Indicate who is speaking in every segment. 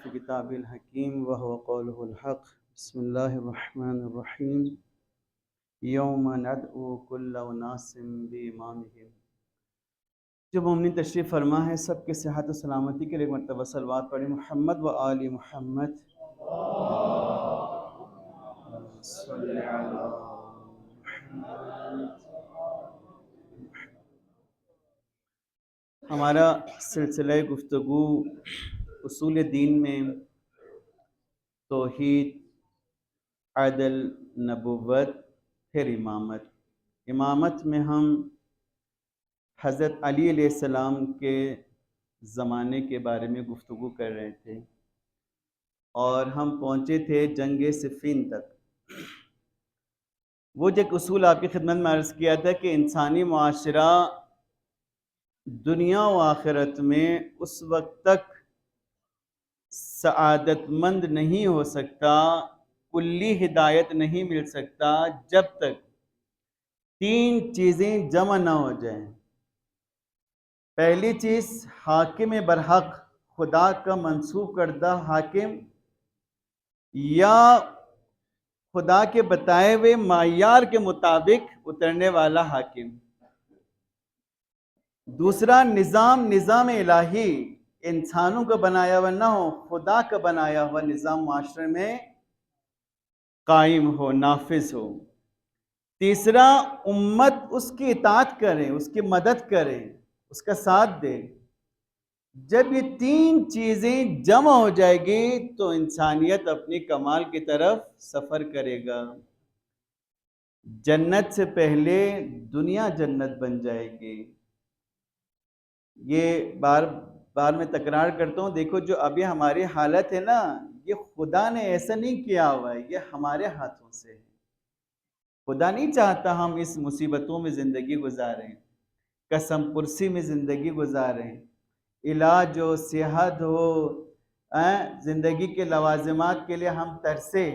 Speaker 1: في كتابه الحكيم وهو قوله الحق بسم الله الرحمن الرحيم يوم ندعو كل أناس بإمامهم. جو مومنین تشریف فرما ہے سب کے صحت و سلامتی کے لیے مرتبہ صلوات پڑھی محمد و آل محمد صلی علی محمد. ہمارا سلسلہ گفتگو اصول دین میں توحید، عدل، نبوت، پھر امامت میں ہم حضرت علی علیہ السلام کے زمانے کے بارے میں گفتگو کر رہے تھے اور ہم پہنچے تھے جنگ صفین تک. وہ جو ایک اصول آپ کی خدمت میں عرض کیا تھا کہ انسانی معاشرہ دنیا و آخرت میں اس وقت تک سعادت مند نہیں ہو سکتا، کلی ہدایت نہیں مل سکتا جب تک تین چیزیں جمع نہ ہو جائیں. پہلی چیز حاکم برحق، خدا کا منسوب کردہ حاکم یا خدا کے بتائے ہوئے معیار کے مطابق اترنے والا حاکم. دوسرا نظام الہی، انسانوں کا بنایا ہوا نہ ہو، خدا کا بنایا ہوا نظام معاشرے میں قائم ہو، نافذ ہو. تیسرا امت اس کی اطاعت کرے، اس کی مدد کرے، اس کا ساتھ دے. جب یہ تین چیزیں جمع ہو جائے گی تو انسانیت اپنی کمال کی طرف سفر کرے گا. جنت سے پہلے دنیا جنت بن جائے گی. یہ بار بار میں تکرار کرتا ہوں، دیکھو جو ابھی ہماری حالت ہے نا، یہ خدا نے ایسا نہیں کیا ہوا ہے، یہ ہمارے ہاتھوں سے ہے. خدا نہیں چاہتا ہم اس مصیبتوں میں زندگی گزاریں، قسم پرسی میں زندگی گزاریں، علاج ہو، صحت ہو، زندگی کے لوازمات کے لیے ہم ترسے.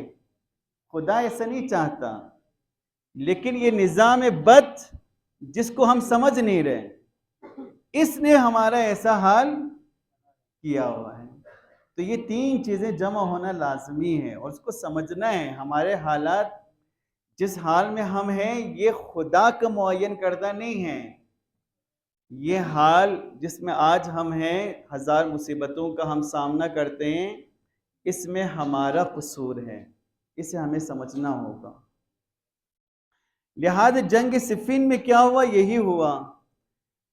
Speaker 1: خدا ایسا نہیں چاہتا، لیکن یہ نظام بد جس کو ہم سمجھ نہیں رہے، اس نے ہمارا ایسا حال کیا ہوا ہے. تو یہ تین چیزیں جمع ہونا لازمی ہے اور اس کو سمجھنا ہے. ہمارے حالات جس حال میں ہم ہیں یہ خدا کا معین کردہ نہیں ہے. یہ حال جس میں آج ہم ہیں، ہزار مصیبتوں کا ہم سامنا کرتے ہیں، اس میں ہمارا قصور ہے، اسے ہمیں سمجھنا ہوگا. لہذا جنگ صفین میں کیا ہوا؟ یہی ہوا.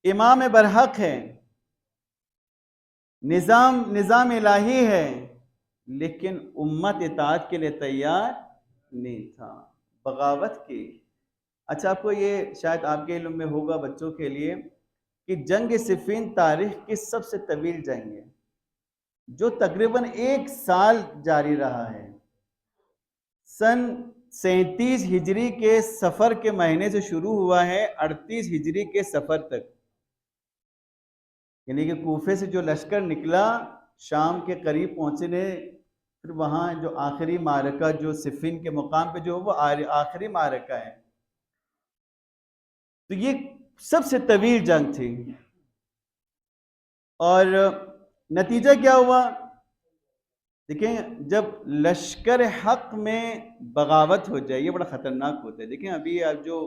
Speaker 1: امام برحق ہے، نظام الہی ہے، لیکن امت اطاعت کے لیے تیار نہیں تھا، بغاوت کی. اچھا، آپ کو یہ شاید آپ کے علم میں ہوگا بچوں کے لیے کہ جنگ صفین تاریخ کی سب سے طویل جنگ ہے جو تقریباً 1 سال جاری رہا ہے. سن 37 ہجری کے سفر کے مہینے سے شروع ہوا ہے 38 ہجری کے سفر تک. یعنی کہ کوفے سے جو لشکر نکلا شام کے قریب پہنچنے، پھر وہاں جو آخری معرکہ جو صفین کے مقام پہ جو وہ آخری معرکہ ہے، تو یہ سب سے طویل جنگ تھی. اور نتیجہ کیا ہوا؟ دیکھیں، جب لشکر حق میں بغاوت ہو جائے یہ بڑا خطرناک ہوتا ہے. دیکھیں ابھی جو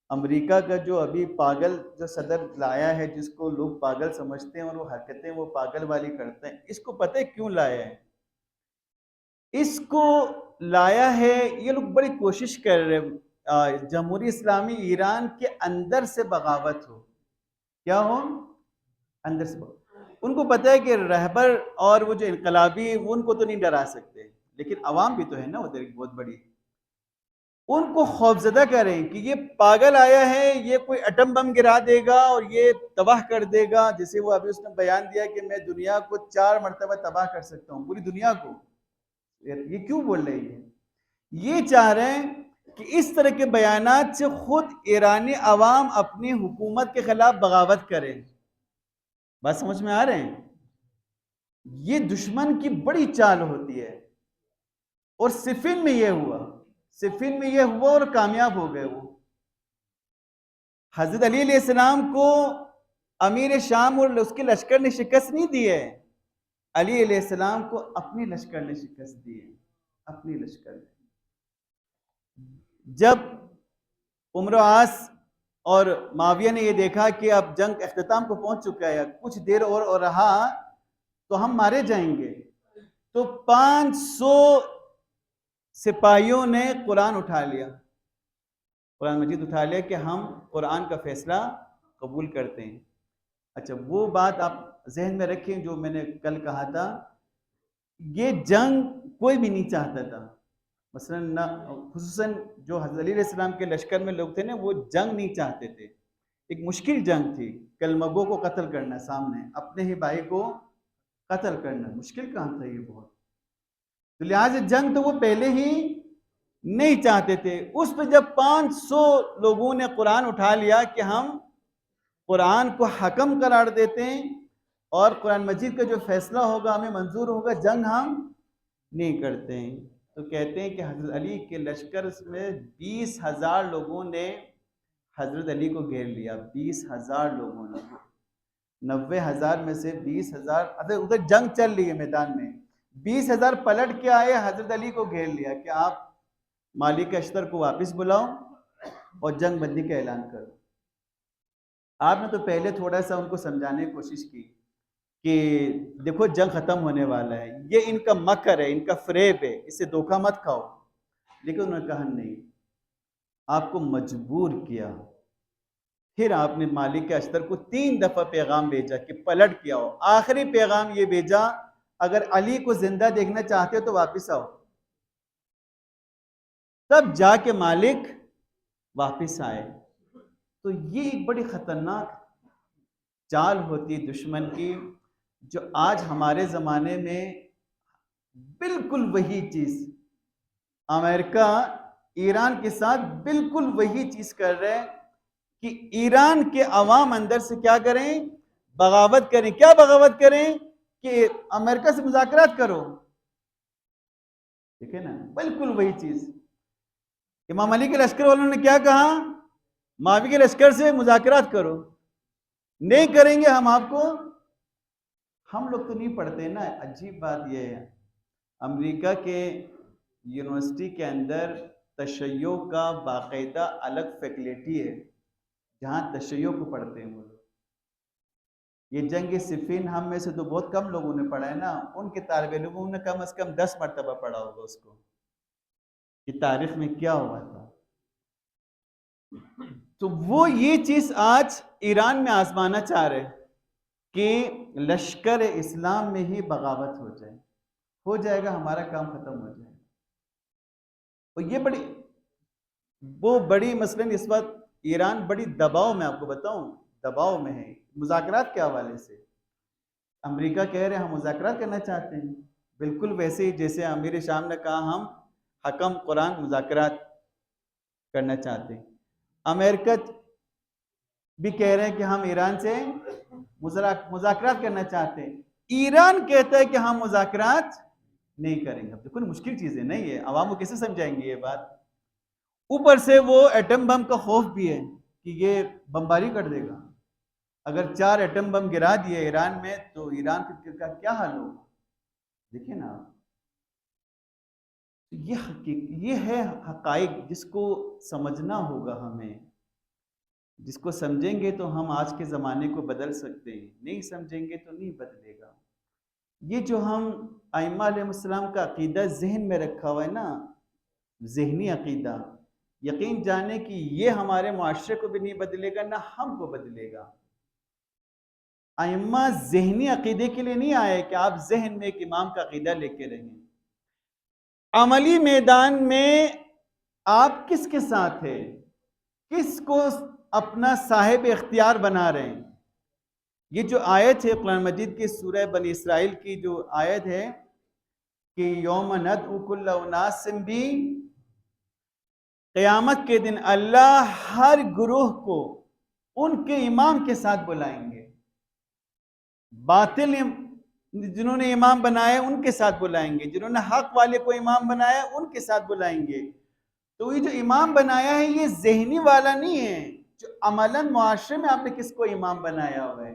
Speaker 1: امریکہ کا جو ابھی پاگل جو صدر لایا ہے، جس کو لوگ پاگل سمجھتے ہیں اور وہ حرکتیں وہ پاگل والی کرتے ہیں، اس کو پتہ ہے کیوں لایا ہے؟ اس کو لایا ہے، یہ لوگ بڑی کوشش کر رہے ہیں جمہوری اسلامی ایران کے اندر سے بغاوت ہو. کیا ہو؟ اندر سے بغاوت. ان کو پتہ ہے کہ رہبر اور وہ جو انقلابی وہ ان کو تو نہیں ڈرا سکتے، لیکن عوام بھی تو ہے نا ادھر ایک بہت بڑی، ان کو خوفزدہ کریں کہ یہ پاگل آیا ہے، یہ کوئی ایٹم بم گرا دے گا اور یہ تباہ کر دے گا. جیسے وہ ابھی اس نے بیان دیا کہ میں دنیا کو 4 مرتبہ تباہ کر سکتا ہوں، پوری دنیا کو. یہ کیوں بول رہے ہیں؟ یہ چاہ رہے ہیں کہ اس طرح کے بیانات سے خود ایرانی عوام اپنی حکومت کے خلاف بغاوت کریں. بات سمجھ میں آ رہے ہیں؟ یہ دشمن کی بڑی چال ہوتی ہے. اور صفین میں یہ ہوا، اور کامیاب ہو گئے. وہ حضرت علی علیہ السلام کو امیر شام اور اس کے لشکر نے شکست نہیں دی ہے، علی علیہ السلام کو اپنی لشکر نے شکست دی ہے، اپنی لشکر نے۔ جب عمرو عاص اور معاویہ نے یہ دیکھا کہ اب جنگ اختتام کو پہنچ چکا ہے، کچھ دیر اور رہا تو ہم مارے جائیں گے، تو 500 سپاہیوں نے قرآن اٹھا لیا، قرآن مجید اٹھا لیا کہ ہم قرآن کا فیصلہ قبول کرتے ہیں۔ اچھا، وہ بات آپ ذہن میں رکھیں جو میں نے کل کہا تھا، یہ جنگ کوئی بھی نہیں چاہتا تھا، مثلا خصوصاً جو حضرت علی علیہ السلام کے لشکر میں لوگ تھے نا، وہ جنگ نہیں چاہتے تھے، ایک مشکل جنگ تھی، کلمگوں کو قتل کرنا، سامنے اپنے ہی بھائی کو قتل کرنا مشکل کام تھا یہ بہت، تو لہٰذا جنگ تو وہ پہلے ہی نہیں چاہتے تھے۔ اس پہ جب 500 لوگوں نے قرآن اٹھا لیا کہ ہم قرآن کو حکم قرار دیتے ہیں اور قرآن مجید کا جو فیصلہ ہوگا ہمیں منظور ہوگا، جنگ ہم نہیں کرتے ہیں، تو کہتے ہیں کہ حضرت علی کے لشکر میں 20,000 لوگوں نے حضرت علی کو گھیر لیا، 20,000 لوگوں نے، 90,000 میں سے 20,000 ادھر جنگ چل رہی ہے میدان میں، 20,000 پلٹ کے آئے، حضرت علی کو گھیر لیا کہ آپ مالک اشتر کو واپس بلاؤ اور جنگ بندی کا اعلان کرو۔ آپ نے تو پہلے تھوڑا سا ان کو سمجھانے کی کوشش کی کہ دیکھو جنگ ختم ہونے والا ہے، یہ ان کا مکر ہے، ان کا فریب ہے، اس سے دھوکہ مت کھاؤ، لیکن انہوں نے کہا نہیں، آپ کو مجبور کیا۔ پھر آپ نے مالک اشتر کو 3 دفعہ پیغام بھیجا کہ پلٹ کے آؤ، آخری پیغام یہ بھیجا اگر علی کو زندہ دیکھنا چاہتے ہو تو واپس آؤ، تب جا کے مالک واپس آئے۔ تو یہ ایک بڑی خطرناک چال ہوتی دشمن کی، جو آج ہمارے زمانے میں بالکل وہی چیز امریکہ ایران کے ساتھ بالکل وہی چیز کر رہے ہیں کہ ایران کے عوام اندر سے کیا کریں، بغاوت کریں۔ کیا بغاوت کریں؟ کہ امریکہ سے مذاکرات کرو، ٹھیک ہے نا، بالکل وہی چیز۔ امام علی کے لشکر والوں نے کیا کہا؟ معاویہ کے لشکر سے مذاکرات کرو، نہیں کریں گے ہم آپ کو۔ ہم لوگ تو نہیں پڑھتے نا، عجیب بات یہ ہے، امریکہ کے یونیورسٹی کے اندر تشیع کا باقاعدہ الگ فیکلٹی ہے جہاں تشیع کو پڑھتے ہیں وہ لوگ۔ یہ جنگ صفین ہم میں سے تو بہت کم لوگوں نے پڑھا ہے نا، ان کے طالب علموں نے کم از کم 10 مرتبہ پڑھا ہوگا اس کو کہ تاریخ میں کیا ہوا تھا۔ تو وہ یہ چیز آج ایران میں آزمانا چاہ رہے کہ لشکر اسلام میں ہی بغاوت ہو جائے، ہو جائے گا، ہمارا کام ختم ہو جائے گا۔ اور یہ بڑی مثلاً اس وقت ایران بڑی دباؤ میں، آپ کو بتاؤں دباؤ میں ہے مذاکرات کے حوالے سے۔ امریکہ کہہ رہے ہیں ہم مذاکرات کرنا چاہتے ہیں، بالکل ویسے ہی جیسے امیر شام نے کہا ہم حکم قرآن مذاکرات کرنا چاہتے ہیں، امریکہ بھی کہہ رہے ہیں کہ ہم ایران سے مذاکرات کرنا چاہتے ہیں، ایران کہتا ہے کہ ہم مذاکرات نہیں کریں گے۔ بالکل مشکل چیزیں نہیں ہے، عوام کو کیسے سمجھائیں گے یہ بات؟ اوپر سے وہ ایٹم بم کا خوف بھی ہے کہ یہ بمباری کر دے گا، اگر 4 ایٹم بم گرا دیے ایران میں تو ایران کا کیا حال ہوگا؟ دیکھیں نا، یہ ہے حقائق جس کو سمجھنا ہوگا ہمیں، جس کو سمجھیں گے تو ہم آج کے زمانے کو بدل سکتے ہیں، نہیں سمجھیں گے تو نہیں بدلے گا۔ یہ جو ہم ائمہ علیہ السلام کا عقیدہ ذہن میں رکھا ہوا ہے نا، ذہنی عقیدہ، یقین جانے کہ یہ ہمارے معاشرے کو بھی نہیں بدلے گا، نہ ہم کو بدلے گا۔ ائمہ ذہنی عقیدے کے لیے نہیں آئے کہ آپ ذہن میں ایک امام کا عقیدہ لے کے رہیں، عملی میدان میں آپ کس کے ساتھ ہیں، کس کو اپنا صاحب اختیار بنا رہے ہیں۔ یہ جو آیت ہے قرآن مجید کی سورہ بنی اسرائیل کی جو آیت ہے کہ یوم ندعو کل اناس بھی، قیامت کے دن اللہ ہر گروہ کو ان کے امام کے ساتھ بلائیں گے، باطل جنہوں نے امام بنائے ان کے ساتھ بلائیں گے، جنہوں نے حق والے کو امام بنایا ان کے ساتھ بلائیں گے۔ تو یہ جو امام بنایا ہے یہ ذہنی والا نہیں ہے، جو عملاً معاشرے میں آپ نے کس کو امام بنایا ہوا ہے،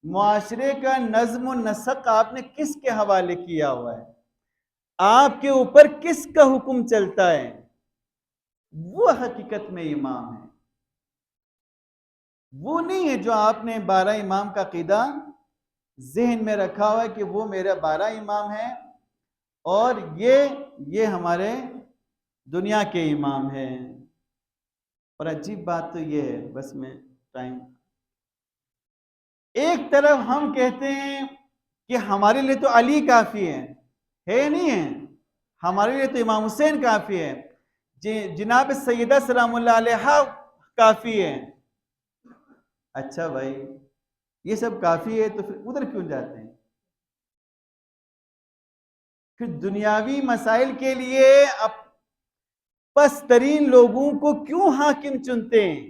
Speaker 1: معاشرے کا نظم و نسق آپ نے کس کے حوالے کیا ہوا ہے؟ آپ کے اوپر کس کا حکم چلتا ہے؟ وہ حقیقت میں امام ہے، وہ نہیں ہے جو آپ نے 12 امام کا عقیدہ ذہن میں رکھا ہوا ہے کہ وہ میرا 12 امام ہے اور یہ ہمارے دنیا کے امام ہیں۔ اور عجیب بات تو یہ ہے، بس میں ٹائم، ایک طرف ہم کہتے ہیں کہ ہمارے لیے تو علی کافی ہے نہیں ہے، ہمارے لیے تو امام حسین کافی ہے، جناب سیدہ سلام اللہ علیہ کافی ہے۔ اچھا بھائی، یہ سب کافی ہے تو پھر ادھر کیوں جاتے ہیں؟ پھر دنیاوی مسائل کے لیے پس ترین لوگوں کو کیوں حاکم چنتے ہیں؟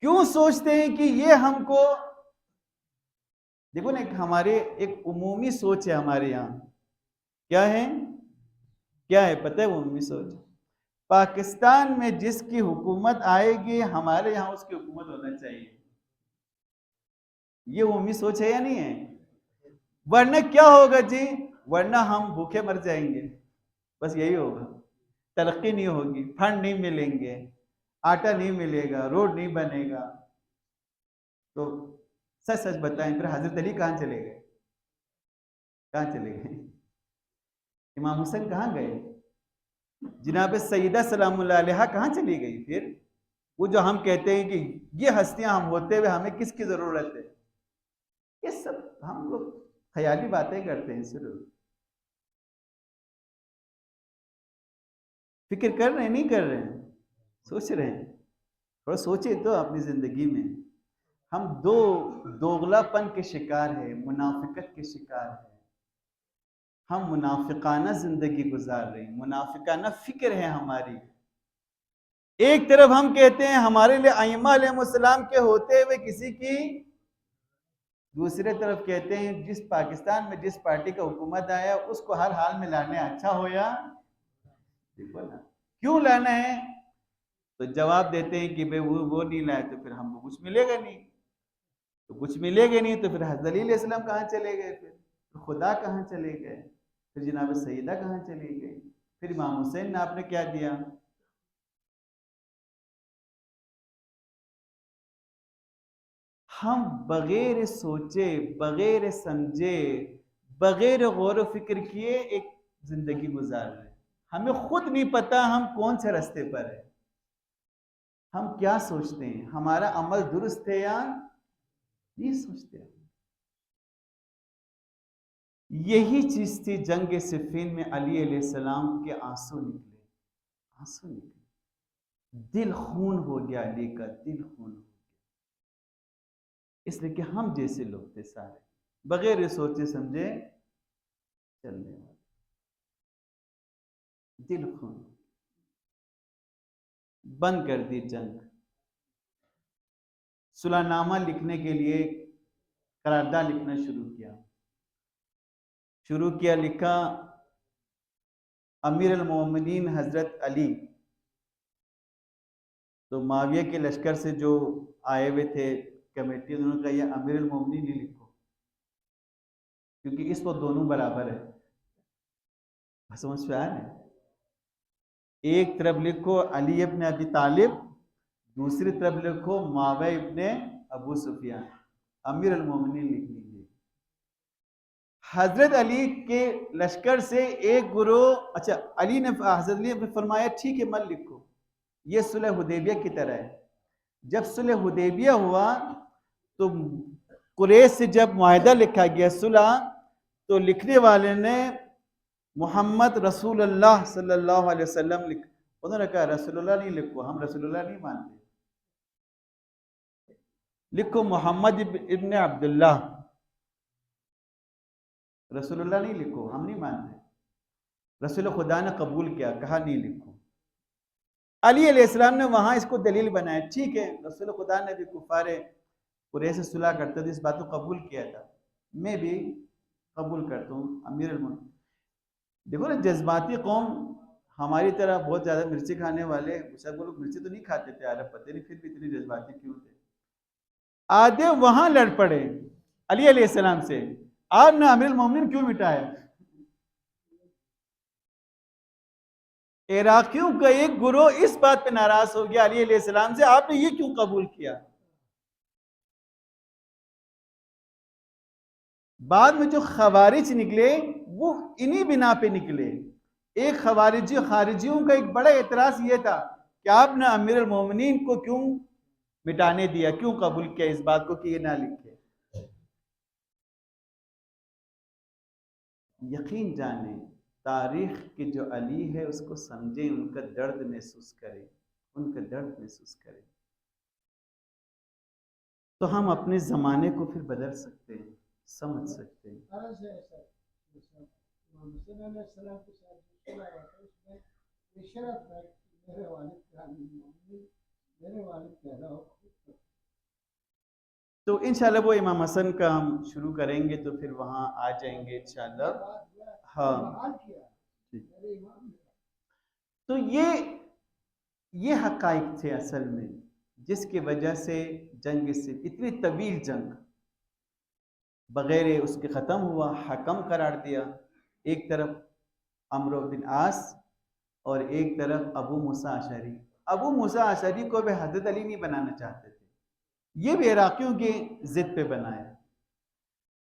Speaker 1: کیوں سوچتے ہیں کہ یہ ہم کو، دیکھو نا، ہمارے ایک عمومی سوچ ہے ہمارے یہاں، کیا ہے پتہ ہے وہ عمومی سوچ؟ پاکستان میں جس کی حکومت آئے گی ہمارے یہاں اس کی حکومت ہونا چاہیے، یہ عمومی سوچ ہے یا نہیں ہے؟ ورنہ کیا ہوگا جی؟ ورنہ ہم بھوکے مر جائیں گے، بس یہی ہوگا، ترقی نہیں ہوگی، فنڈ نہیں ملیں گے، آٹا نہیں ملے گا، روڈ نہیں بنے گا۔ تو سچ سچ بتائیں، پھر حضرت علی کہاں چلے گئے؟ کہاں چلے گئے؟ امام حسین کہاں گئے؟ جناب سیدہ سلام اللہ علیہ کہاں چلی گئی؟ پھر وہ جو ہم کہتے ہیں کہ یہ ہستیاں ہم ہوتے ہوئے ہمیں کس کی ضرورت ہے، یہ سب ہم لوگ خیالی باتیں کرتے ہیں، صرف فکر کر رہے ہیں، نہیں کر رہے ہیں، سوچ رہے ہیں؟ تھوڑا سوچے تو اپنی زندگی میں، ہم دوغلا پن کے شکار ہیں، منافقت کے شکار ہیں، ہم منافقانہ زندگی گزار رہے ہیں، منافقانہ فکر ہے ہماری۔ ایک طرف ہم کہتے ہیں ہمارے لیے ائمہ علیہ السلام کے ہوتے ہوئے کسی کی، دوسرے طرف کہتے ہیں جس پاکستان میں جس پارٹی کا حکومت آیا اس کو ہر حال میں لانا ہے، اچھا ہو یا، دیکھو نا کیوں لانا ہے؟ تو جواب دیتے ہیں کہ بھئی وہ نہیں لائے تو پھر ہم کو کچھ ملے گا نہیں، تو کچھ ملے گا نہیں تو پھر حضرت علی علیہ السلام کہاں چلے گئے؟ پھر خدا کہاں چلے گئے؟ پھر جناب سیدہ کہاں چلی گئی؟ پھر امام حسین نے آپ نے کیا دیا؟ ہم بغیر سوچے، بغیر سمجھے، بغیر غور و فکر کیے ایک زندگی گزار رہے ہیں، ہمیں خود نہیں پتا ہم کون سے راستے پر ہیں، ہم کیا سوچتے ہیں، ہمارا عمل درست ہے یا نہیں سوچتے ہیں۔ یہی چیز تھی جنگ صفین میں علی علیہ السلام کے آنسو نکلے، آنسو نکلے، دل خون ہو گیا، علی کا دل خون ہو گیا، اس لیے کہ ہم جیسے لوگ تھے سارے، بغیر سوچے سمجھے چلنے والے، دل خون، بند کر دی جنگ، صلح نامہ لکھنے کے لیے قرارداد لکھنا شروع کیا، لکھا امیر المومنین حضرت علی، تو معاویہ کے لشکر سے جو آئے ہوئے تھے کمیٹی، انہوں نے کہا یہ امیر المومنین نہیں لکھو کیونکہ اس کو دونوں برابر ہے، سمجھ پہ آ رہے ہیں؟ ایک طرف لکھو علی ابن ابی طالب، دوسری طرف لکھو معاویہ ابن ابو سفیان، امیر المومنین لکھ لیجیے۔ حضرت علی کے لشکر سے ایک گروہ، اچھا علی نے، حضرت علی نے فرمایا ٹھیک ہے مت لکھو، یہ صلح حدیبیہ کی طرح ہے۔ جب صلح حدیبیہ ہوا تو قریش سے جب معاہدہ لکھا گیا صلح، تو لکھنے والے نے محمد رسول اللہ صلی اللہ علیہ وسلم انہوں نے کہا رسول اللہ نہیں لکھو، ہم رسول اللہ نہیں مانتے، لکھو محمد ابن عبداللہ، رسول اللہ نہیں لکھو، ہم نہیں مانتے۔ رسول خدا نے قبول کیا، کہا نہیں لکھو۔ علی علیہ السلام نے وہاں اس کو دلیل بنایا، ٹھیک ہے رسول خدا نے بھی کفار قریش سے صلح کرتے تھے، اس بات کو قبول کیا تھا، میں بھی قبول کرتا ہوں امیر المومنین۔ دیکھو نا جذباتی قوم، ہماری طرح بہت زیادہ مرچی کھانے والے، سب لوگ مرچی تو نہیں کھاتے تھے عرب، پتہ نہیں پھر بھی اتنے جذباتی کیوں تھے۔ آدھے وہاں لڑ پڑے علی علیہ السلام سے، آپ نے امیر المومنین کیوں مٹایا؟ عراقیوں کا ایک گروہ اس بات پہ ناراض ہو گیا علی علیہ السلام سے، آپ نے یہ کیوں قبول کیا؟ بعد میں جو خوارج نکلے وہ انہی بنا پہ نکلے۔ ایک خارجیوں کا ایک بڑا اعتراض یہ تھا کہ آپ نے امیر المومنین کو کیوں مٹانے دیا، کیوں قبول کیا اس بات کو کہ یہ نہ لکھے؟ یقین جانیں، تاریخ کے جو علی ہے اس کو سمجھیں، ان کا درد محسوس کریں، ان کا درد محسوس کریں، تو ہم اپنے زمانے کو پھر بدل سکتے ہیں، سمجھ سکتے ہیں۔ تو انشاءاللہ وہ امام حسن کا ہم شروع کریں گے تو پھر وہاں آ جائیں گے انشاءاللہ۔ ہاں، تو یہ حقائق تھے اصل میں جس کی وجہ سے جنگ سے اتنی طویل جنگ بغیر اس کے ختم ہوا، حکم قرار دیا، ایک طرف عمرو بن عاص اور ایک طرف ابو موسیٰ اشعری۔ ابو موسیٰ اشعری کو بھی حضرت علی نہیں بنانا چاہتے تھے، یہ بھی عراقیوں کی ضد پہ بنایا۔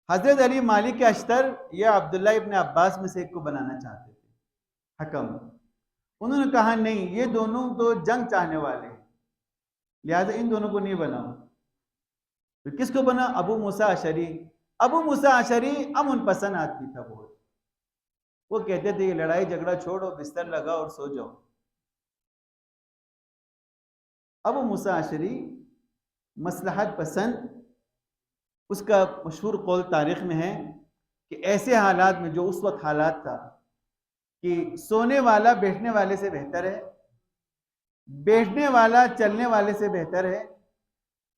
Speaker 1: حضرت علی مالک اشتر یا عبداللہ ابن عباس میں سے ایک کو بنانا چاہتے تھے حکم، انہوں نے کہا نہیں، یہ دونوں تو جنگ چاہنے والے ہیں، لہٰذا ان دونوں کو نہیں بناؤ۔ تو کس کو بنا؟ ابو موسیٰ اشعری۔ ابو موسیٰ اشعری امن پسند آدمی تھا بہت، وہ کہتے تھے یہ لڑائی جھگڑا چھوڑو، بستر لگاؤ اور سو جاؤ۔ ابو موسیٰ اشعری مصلحت پسند، اس کا مشہور قول تاریخ میں ہے کہ ایسے حالات میں جو اس وقت حالات تھا کہ سونے والا بیٹھنے والے سے بہتر ہے، بیٹھنے والا چلنے والے سے بہتر ہے،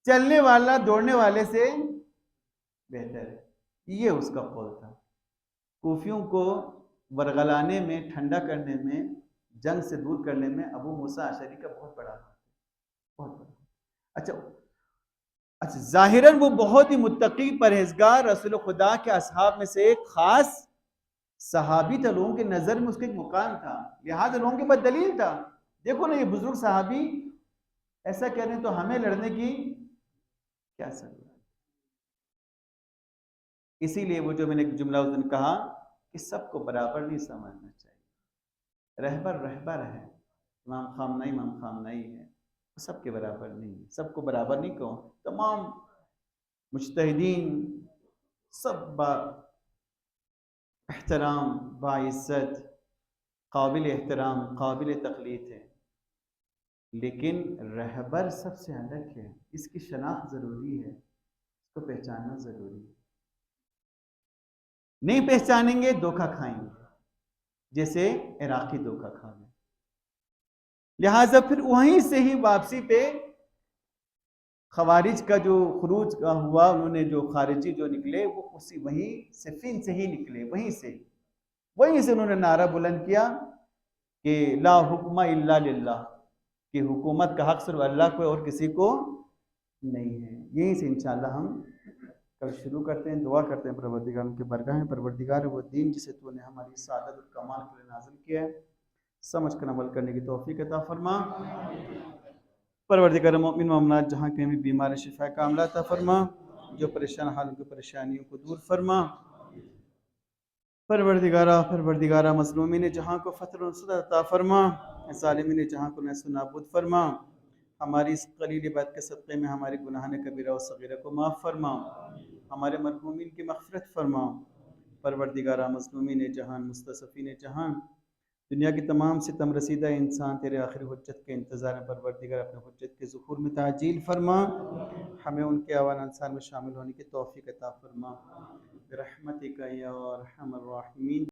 Speaker 1: چلنے والا دوڑنے والے سے بہتر ہے، یہ اس کا قول تھا۔ کوفیوں کو ورغلانے میں، ٹھنڈا کرنے میں، جنگ سے دور کرنے میں ابو موسیٰ اشعری کا بہت بڑا ہاتھ ہے، بہت بڑا۔ اچھا ظاہراً وہ بہت ہی متقی پرہیزگار رسول خدا کے اصحاب میں سے ایک خاص صحابی تھا، لوگوں کے نظر میں اس کا ایک مقام تھا، لہٰذا لوگوں کے پاس دلیل تھا۔ دیکھو نا یہ بزرگ صحابی ایسا کہہ رہے ہیں تو ہمیں لڑنے کی کیا ضرورت؟ اسی لیے وہ جو میں نے ایک جملہ اس دن کہا کہ سب کو برابر نہیں سمجھنا چاہیے، رہبر رہبر ہے، امام خامنہئی ہے، سب کے برابر نہیں ہے، سب کو برابر نہیں کہو، تمام مجتہدین سب با احترام، باعزت، قابل احترام، قابل تقلید ہے، لیکن رہبر سب سے الگ ہے، اس کی شناخت ضروری ہے، اس کو پہچاننا ضروری ہے۔ نہیں پہچانیں گے دھوکہ کھائیں گے، جیسے عراقی دھوکہ کھا گئے۔ لہٰذا پھر وہیں سے ہی واپسی پہ خوارج کا جو خروج ہوا، انہوں نے جو خارجی جو نکلے وہ اسی وہیں صفین سے ہی نکلے، وہیں سے انہوں نے نعرہ بلند کیا کہ لا حکم الا للہ، کہ حکومت کا حق صرف اللہ کو اور کسی کو نہیں ہے۔ یہیں سے انشاءاللہ ہم کل شروع کرتے ہیں، دعا کرتے ہیں پروردگار کے برگاہ ہیں۔ پروردگار وہ دین جسے تو نے ہماری سعادت اور کمال کے لیے نازل کیا ہے، سمجھ کر عمل کرنے کی توفیق عطا فرما۔ پروردگار مومن مومنات جہاں کہیں بھی بیمار شفا کاملہ عطا فرما، جو پریشان حال ان کی پریشانیوں کو دور فرما۔ پروردگارہ مظلومین جہاں کو فتح و نصرت عطا فرما، ظالمین جہاں کو نیست و نابود فرما۔ ہماری اس قلیل عبادت کے صدقے میں ہمارے گناہان کبیرہ و صغیرہ کو معاف فرما، ہمارے مرحومین کی مغفرت فرما۔ پروردگارہ مظلومین جہان، مستضعفین جہان، دنیا کی تمام ستم رسیدہ انسان تیرے آخری حجت کے انتظار میں، پروردگار اپنے حجت کے ظہور میں تعجیل فرما، ہمیں ان کے اوان انصار میں شامل ہونے کی توفیق عطا فرما، برحمتک یا ارحم الراحمین۔